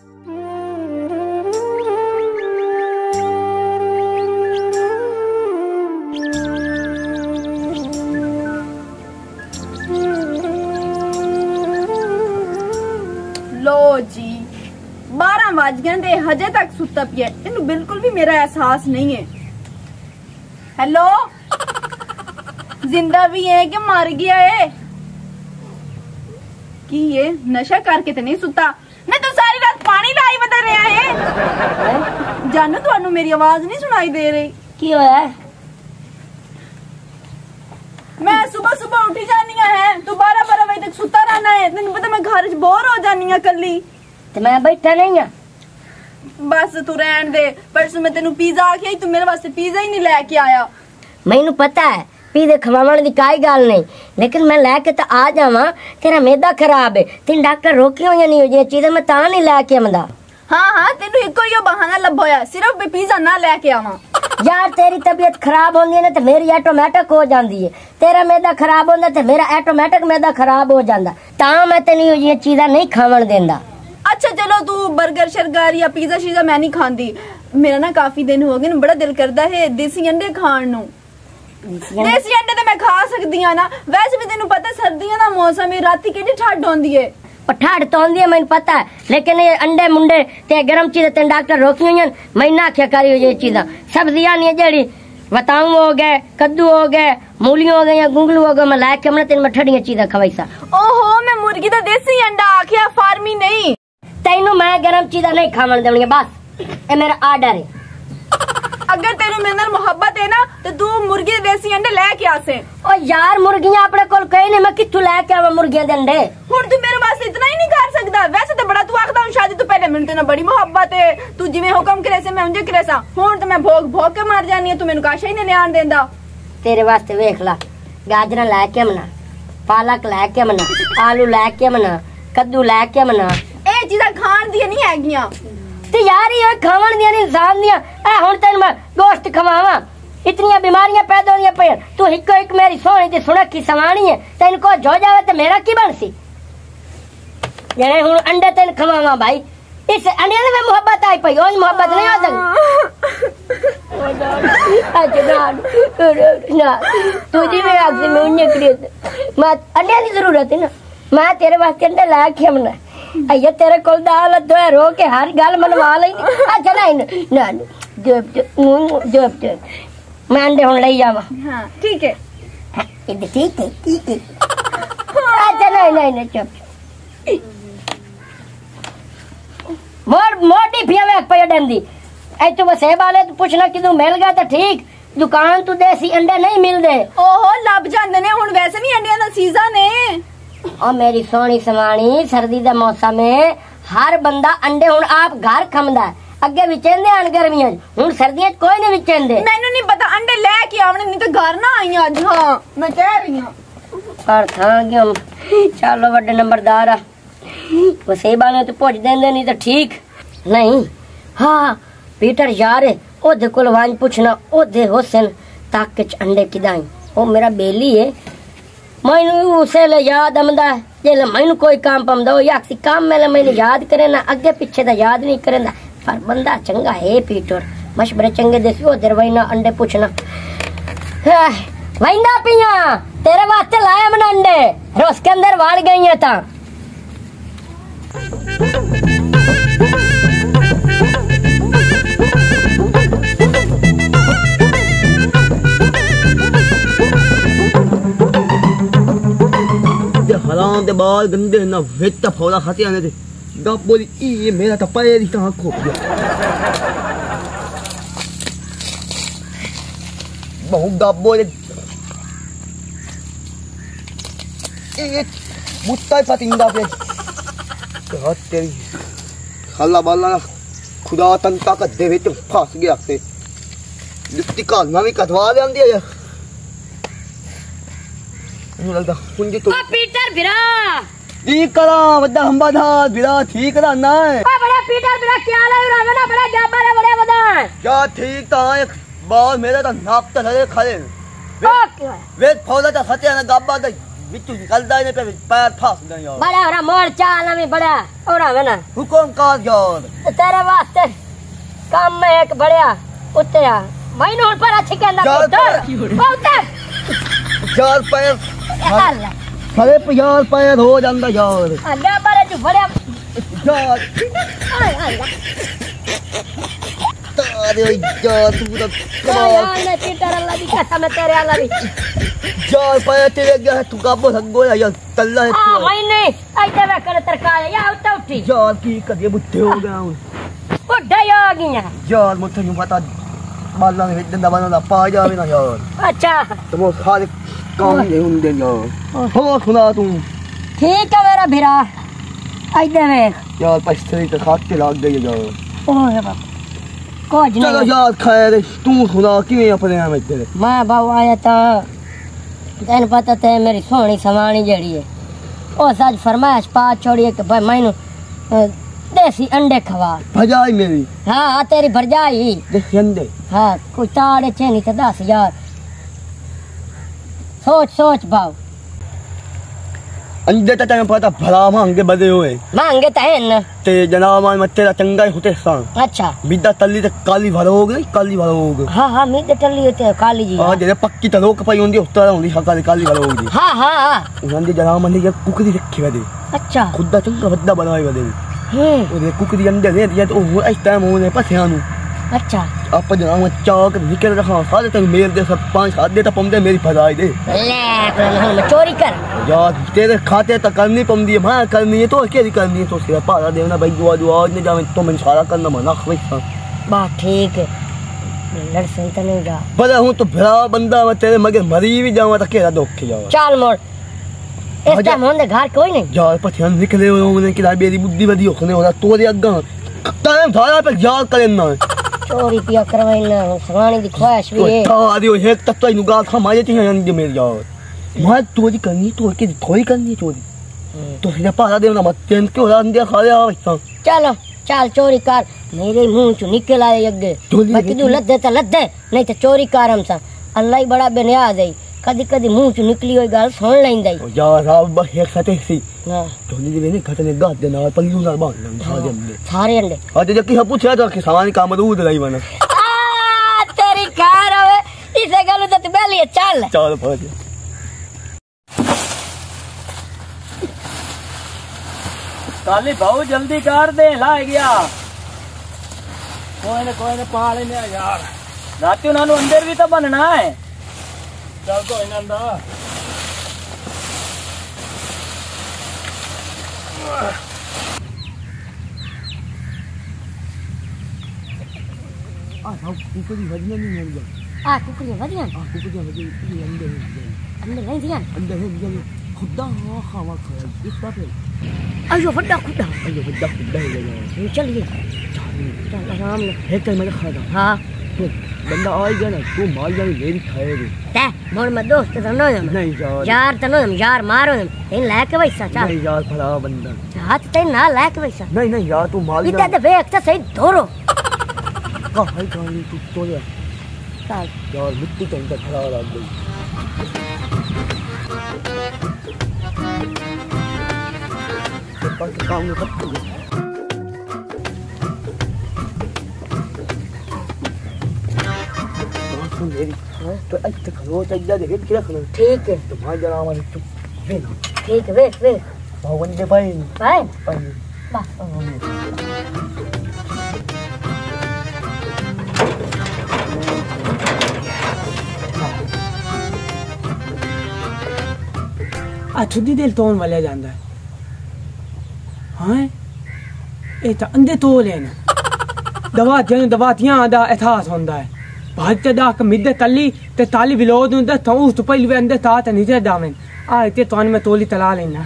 लो जी 12 बज गए हजे तक सुता पिया, इन्हें बिल्कुल भी मेरा एहसास नहीं है। हेलो जिंदा भी है कि मर गया है? कि ये नशा करके तो नहीं सुता? मैं तो सारी रात पानी लाई बता रहा है। जानू तुहानू मेरी आवाज नहीं सुनाई दे रही? की होया? मैं सुबह सुबह उठी जानी है, तू 12 बजे तक सुता रहना है। तेन पता मैं घर च बोर हो जानी है कली। ते मैं बैठा नहीं है। बस तू रहन दे, परसों मैं तेनू पिज्जा आखिया, तू मेरे वास्ते पिज्जा ही नहीं लेके आया। मैनू पता है पिज्जे खवावन दी काई गल नहीं, लेकिन मैं लेके तो आ जावा, तेरा मैदा खराब है, तीन डॉक्टर रोकी हुई नहीं हो जी चीजें, मैं ता नहीं लेके आंदा। हाँ हाँ तेनू इको ही बहाना लभोया, सिर्फ पिज्जा ना लेके आवा। यार तेरी तबीयत खराब होंदी है ना तो मेरी ऑटोमेटिक हो जाती है, तेरा मैदा खराब होंदा तो मेरा ऑटोमेटिक मैदा खराब हो जाता, ता मैं तेन ये चीजा नहीं खावन देंदा। अच्छा चलो तू बर्गर शर्गर या पिज्जा शीजा मैं नहीं खाती। मेरा ना काफी दिन हो गए, बड़ा दिल करता है देसी अंडे खाण नू। देसी अंडे तो मैं खा सकती हूँ ना, वैसे भी तेनू पता सर्दियों का मौसम है, राती केडी ठंड होंदी है। ठंड तो होंदी है मैनू पता है, लेकिन ये अंडे मुंडे ते गर्म चीजें तेन डॉक्टर रोकी हुई हैं, मैं ना आख्या करी ये चीजा। सब्जियां नहीं जेड़ी बताऊं हो गए, कद्दू हो गए, मूलियां हो गई, गुंगलू हो गए, मैं लाके हमने तेन मैं ठंडियां चीजें खवाई सा। ओहो मैं मुर्गी दा देसी अंडा आख्या, फार्मी नहीं। तेनू मैं गर्म चीजा नहीं खावन देनी, बस ये मेरा आर्डर है। अगर तेनू मेरे नाल मोहब्बत है ना तो तू मुर्गी दे देसी अंडे लेके आसे। ओ यार मुर्गियां अपने कोल कहीं नहीं, मैं कित्थों लेके आवां मुर्गियां दे अंडे? हुण तू मेरे वास्ते इतना ही नहीं कर सकदा? वैसे तो बड़ा तू आखदा हूं शादी तो पहले मेनू तेरे बड़ी मोहब्बत है, तू जिवें हुक्म करे से मैं उंजे करे सा। हुण तो मैं भोग भोग के मर जानी है, तू मेनू काशा ही नहीं आन देंदा। तेरे वास्ते वेख ला, गाजरा लेके आमना, पालक लेके आमना, आलू लेके आमना, कद्दू लेके आमना। ए चीज़ां खाण दी नहीं हैगियां ते यार ये खावन दियां नहीं इंसान दियां। ए हुण तैनूं मैं गोश्त खवावां, इतनी बीमारियां पैदा होंदियां पे, तू हिको एक मेरी सोहनी ते सुनखी सवाणी है, तैनूं को जो जावे ते मेरा की बनसी? जने हुण अंडे तैनूं खवावां भाई, इस अंडे में मोहब्बत आई पई, ओही मोहब्बत नहीं हो सकती। ना तू जिवें आखदी मैं उन्ने करी, मैं अंडे की जरूरत है ना, मैं तेरे वास्ते अंडे ला के आमना। अయ్యా तेरे कोल दाल दो रो के हर गल मनवा लेनी। अच्छा ना जो मैं अंडे हुण लई जावां? हां ठीक है ठीक है। अच्छा नहीं चुप मोटी फिया पे डंदी ऐ तू बस वाले तू पूछना कि तू मिल गया तो ठीक, दुकान तू देसी अंडे नहीं मिलदे। ओहो लब जांदे ने, हुण वैसे भी अंडियां दा सीजन है। और मेरी सोनी समानी सर्दी का मौसम है, हर बंदा अंडे हुण आप घर खमदा है, अगे विचेंदे आन गर्मियां हुण सर्दियां कोई नहीं विचेंदे। मैनू नहीं पता अंडे लेके आवने, नहीं तो घर ना आई आज। हां मैं कह रही हूं पर था कि चलो बड़े नंबरदार आ वसेबा ने तो पुछ देंदे, नहीं तो ठीक नहीं। हाँ पीटर यार ओदे कोल वांज पूछना, ओदे हुसैन ताक च अंडे किदाई, ओ मेरा बेली है, मैनू उसे ले याद आमदा है जे मैनू कोई काम पामदा हो या काम मैंने याद करे ना, अगे पीछे दा याद नहीं करेंदा, पर बंदा चंगा है पीटर, मशवरे चंगे देसी ओ दरवाइना अंडे पूछना। वैंदा पिया तेरे वास्ते लाया मन अंडे, रोस के अंदर वाड़ गई है ता। हराम दे बाल गंदे ना विच फौला खाते आने दे गप बोली ये मेरा तो पैर ही कहां खो गया। बहु गप बोले ये मुत्ता पतिंगा पे क्या तेरी खाला बाला खुदा तन ताकत दे विच फस गया से लिफ्टी का नवी कटवा ले आंदी है लगता कुंजी तो पीटर बिरा ठीक करा वड्डा हंबा था बिरा ठीक करा ना है बड़ा पीटर बिरा क्या ले रहा है बड़ा जाबा रे बड़े बदा क्या ठीक था एक बाल मेरे तो नाक तो लगे खड़े वे फौला तो सत्या ना गब्बा तो बिट्टू निकलदा ने पे पैर फंस गए यार बड़ा हो रहा मोर चाल में बड़ा हो रहा है ना हुकुम कर यार तेरे वास्ते काम में एक बढ़िया उतरा महीनों पर अच्छी कहना बहुत यार पैर सारे यार पैर हो जांदा यार आगे बारे जो बढ़िया यार अरे यार तू तो यार ने पीटर अल्लाह भी कहता मैं तेरे अल्लाह भी यार पैर तेरे गया तू काबो संगो यार तल्ला है हां महीने ऐसे वे करे तरकाया या उठा उठी यार की कदे बुद्धे हो गया हूं बुढ़ा आ गया यार मुझे नहीं पता बाला ने डंडा बना पा जावे ना यार अच्छा तो वो सारे काम नहीं होंगे यार हो सुना तू ठीक है मेरा भिरा ऐसे में यार पैसे तो खाते लग गए यार ओए बाप कुछ चलो नहीं यार खैर तू सुना किवें अपने में तेरे मैं बाबू आया था तेन पता थे मेरी सोहनी समानी जड़ी है ओ सच फरमाइश पा छोड़िए कि भाई मैनू देसी अंडे खवा भजाई मेरी हाँ तेरी भरजाई देसी अंडे हाँ कोई ताड़े छे नहीं तो 10,000 सोच सोच भाव अंडे तो तेरे पता भला महंगे बदे हुए मांगे तो है न ते जनाब मैं तेरा चंगा ही होते सा अच्छा बिदा तल्ली ते काली भरो हो गई काली भरो हो गई हाँ हाँ मीत टल्ली होते है काली जी हां जे पक्की तलो कपाई होंदी उस तरह होंदी काली काली भरो हो गई हाँ हाँ हाँ उन्होंने जनाब मन ये कुकरी रखी बदे अच्छा खुदा चंगा बद्दा बनाई बदे और कुकरी अंडे दे दिया तो वो इस टाइम होने पथियानु अच्छा आप जनाब चाक निकल रखा सारे तक मेल दे सब 5-7 दे तो पमदे मेरी फजाई दे ले मैं चोरी कर यार तेरे खाते तक करनी पमदी है मैं करनी है तो क्या करनी है तो सिर्फ पारा देना भाई दुआ दुआ ने जावे तो मैं सारा करना मना खवैसा बात ठीक है लड़ सही तो नहीं जा बड़ा हूं तो भरा बंदा मैं तेरे मगर मरी भी जावा तो केरा दुख जावा चल मोड़ इस टाइम होंदे घर कोई नहीं यार पथियान निकले हुए होने कि मेरी बुद्धि बदी होने वाला तोरे अग्गा टाइम थारा पे यार करना चोरी पिया करवाई ना सवानी दी ख्वाहिश भी है तो एक एक तक तो नुगाल खा मारे थी अंडे मेरे यार मैं चोरी करनी तो के थोड़ी करनी चोरी तो सीधा पारा देना मत तेन के और अंडे खा ले आ चलो चल चोरी कर मेरे मुंह चो निकल आए अगे मैं किदू लद्दे तो लद्दे नहीं तो चोरी कर हम सा अल्लाह ही बड़ा बेनियाज है कदी कदी मुंह चो निकली हुई गाल सुन लेंदा यार अब बस एक साथ सी हां तो नहीं ने घटने गात देना पल्लू ना बांध सारे अंडे आज जब कि पूछा तो कि सामान काम दूध लाई बना तेरी कार है इसे गलू तो बेली चल चल भाई काली भाऊ जल्दी कर दे ला गया कोई ने पा लेने यार राती उन्होंने अंदर भी तो बनना है चल कोई ना अंदर कुकरी वजन नहीं है कुकरी वजन कुकरी वजन अंदर नहीं दिया अंदर खुदा खावा खाया इस बात है अयो बड़ा खुदा है चलिए चल आराम से एक टाइम मैं खाता हाँ बंदा आ गया ना तू मार जाए मेरी खाएगी ते मोर में दोस्त तो नहीं यार तो यार मारो इन लेके वैसा चल नहीं यार भला बंदा हाथ ते ना लेके वैसा नहीं यार तू मार इधर तो वेख तो सही धोरो कहां कहां तू तो चल यार मिट्टी के अंदर खड़ा लग गई तो काम में सब मेरी तो अच्छे खलो चाहिए देख के रखना ठीक है तुम्हारे जरा हमारे चुप वे ठीक है वे भवन दे भाई बस छुट्टी दिल तोन वाले जांदा है हाँ ये तो अंधे तो लेना दवातियां आदा एहसास होंदा है भारत दा कमिद तली ते ताली विलोद हुंदा तो उस तो पहले अंदर ता ते नीचे दामन आ इते तोन में तोली तला लेना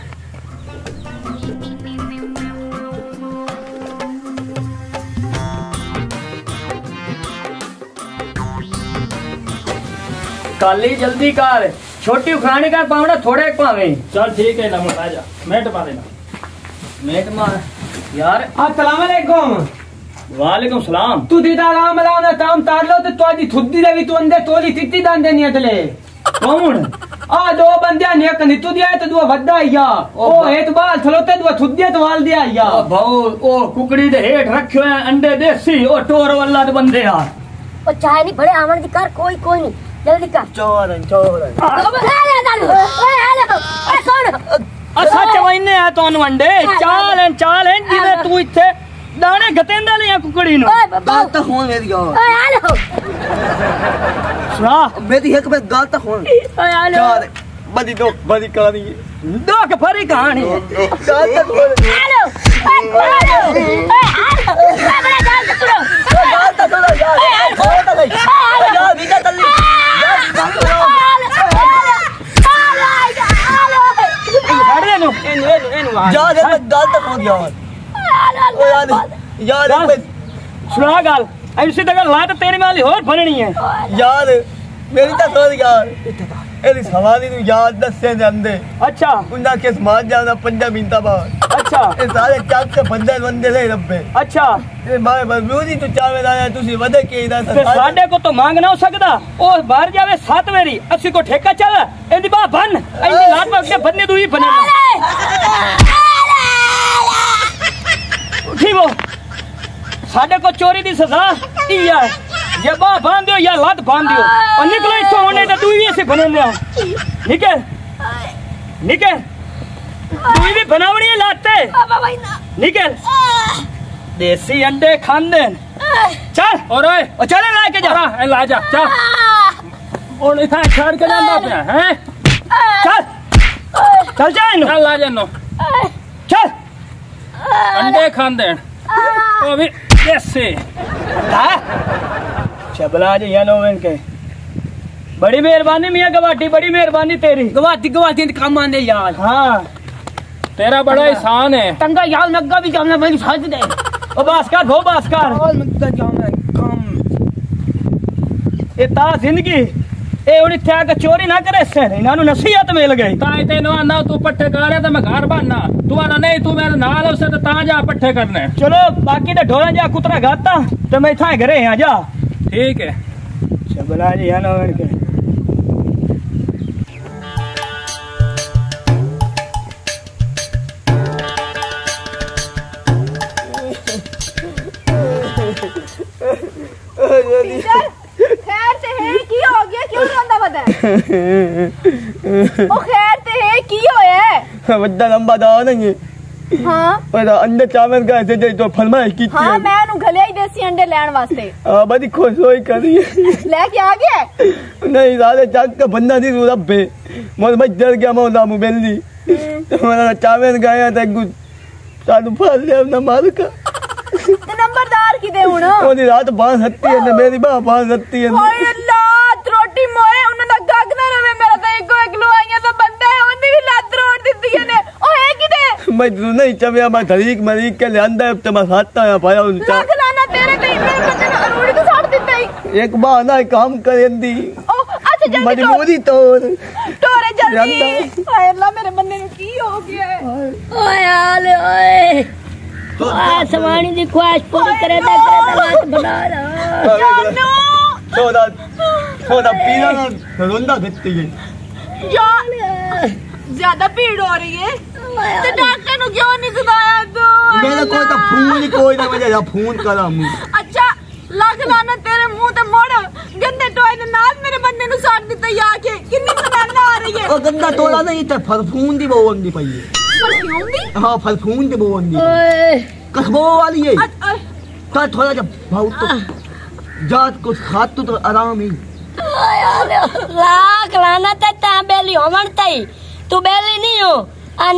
काली जल्दी कर छोटी उखानी का पावड़ा थोड़े पावे चल ठीक है ना आ जा मेट पा देना मेट मार यार अस्सलाम वालेकुम वालेकुम सलाम तू दीदा राम लाना काम तार लो तो तोदी थुद्दी देवी तू अंदर तोली तित्ती दान देनी अदले कौन आ दो बंदे ने एक नीतू दिया तो दो वड्डा आया ओ हेत बाल थलोते दो थुद्दे तो वाल दिया आया ओ भाऊ ओ कुकड़ी दे हेठ रखियो है अंडे देसी ओ टोर वाला दे बंदे यार ओ चाय नहीं बड़े आवन दी कर कोई नहीं जल्दी कर चोरन सच महीने है तो अंडे चाल है जिवे तू इथे दाने गतेंदा नहीं कुकड़ी नो गाल तक होन मेरी यार सुना मेरी एक बार गाल तक होन यार बड़ी कहानी दो के फरी कहानी है गाल तक होन गाल तक थोड़ा यार बीटा तल्ली अरे नो यार गाल तक हो गया यार सुना गाल ऐसी तक ला तो तेरी वाली और बननी है यार मेरी तो सोच यार एली सवाली नु याद दसे दे अच्छा उंदा केस मार जाना 5 मिनट बाद अच्छा ए सारे चाक के बंदे ले रब्बे अच्छा ए मारे बलूदी तो चावे लाया तुसी वदे के इदा ते साडे को तो मांग ना हो सकदा ओ बाहर जावे 7 वेरी अस्सी को ठेका चल एंदी बा बन एंदी लात में के बनने दुई बने उठी वो साडे को चोरी दी सजा इया ये बा बांध दियो या लात बांध दियो और निकलो इतो होने तो दुई ऐसे बने ले निकल दुई भी बनावनी है लाते निकल देसी अंडे खांदे चल और ओए ओ चले लाके जा ए ला जा चल और इथा छाड़ के जांदा पे हैं चल जा इनो चल ला जानो चल अंडे खांदे ओ भी देसी हां चबला जी यानो इनके बड़ी मेहरबानी मियां गवाटी बड़ी मेहरबानी तेरी गवाती काम आने यार हाँ तेरा बड़ा एहसान है तंगा यार नग्गा भी जाना मैं साथ दे ओ बास्कर भो बास्कर और नग्गा जाना काम ए ता जिंदगी ए उड़ी त्या का चोरी ना करे से इना नु नसीहत मिल गई ताई तेनो ना तू पट्ठे करे तो मैं घर बनना तू आना नहीं तू मेरे नाल उसे तो ता जा पट्ठे करने चलो बाकी तो ढोला जा कुतरा गाता तो मैं था घरे आ जा ठीक है चबला जी है ना के खैर से है की हो गया क्यों रोंदा बता ओ खैर से है की होया बड़ा लंबा दाव नहीं है हां पर अंडे चावल का ऐसे तो फरमाइश की हां मैं नु घले ही देसी अंडे लेन वास्ते हां बड़ी खुश होई करी लेके आ गया नहीं सारे चाक का बंदा नहीं रब्बे मोर मत डर गया मो नामू बेली तो मेरा चावल गया था साडू फाल ले ना मार का ते नंबरदार की दे हुन ओदी रात बांस हत्ती है मेरी बा बांस हत्ती है ओए अल्लाह रोटी मोए उन्ना गग ना रवे मेरा तो एक लुआइया तो बंदा है ओंदी भी लात रोड़ दित्ती ने ओ है की दे मैं नहीं चमिया मैं धरीक मरीक के ले अंदर तो मैं खाता है पाया उनका लाख लाना तेरे कहीं मेरे बंदे ने अरूड़ी तो साड़ दित्ता ही एक बार ना काम करेंदी ओ अच्छा जल्दी मजबूरी तोर टोरे जल्दी हाय अल्लाह मेरे बंदे नु की हो गया ओए आले ओए आसमानी दी ख्वाहिश पूरी करे रात बना रहा जानू सोदा पीना ना रोंदा देती है ज्यादा भीड़ हो रही है तो डॉक्टर नु क्यों नहीं सुनाया तू मेरा कोई तो फोन ही कोई ना मुझे फोन करा मुझे अच्छा लाख लाना तेरे मुंह ते मोड़ गंदे टोए दे नाल मेरे बंदे नु साड़ दित्ता या के कितनी बनाना आ रही है ओ गंदा तोड़ा नहीं ते फरफून दी वो आंदी पई है परफ्यूम दी हां फरफून दी वो आंदी ओए कसबो वाली है तो थोड़ा जब बहुत तो जात कुछ खात तो आराम ही लाख लाना ता बेली होवन तई तू बेली नहीं हो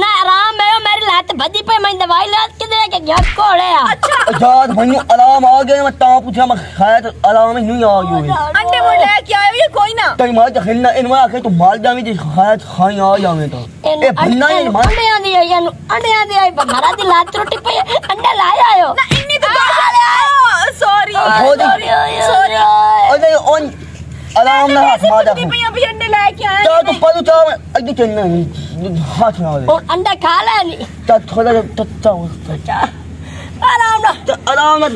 ना आराम है मेरी लात भजी पे मैं दवाई ला के दे के घर कोड़े अच्छा जात भई आराम आ गया मैं ता पूछा मैं खाया तो आराम ही नहीं आ गयो अंडे वो लेके आए ये कोई ना तई मां जखना इनवा आके तो माल जावी जे खाया खाई आ जावे तो ए भन्ना ही मां अंडे आंदी है यानु अंडे आंदी है हमारा दी लात रोटी पे अंडा लाया आयो ना इन्नी तो सॉरी सॉरी अरे ऑन आराम ना हाथ मार दे पे अभी अंडे लेके आए तो पलू चा अगे चलना हाथ ना दे और अंडा खा ले नहीं तो थोड़ा आराम ना आराम ना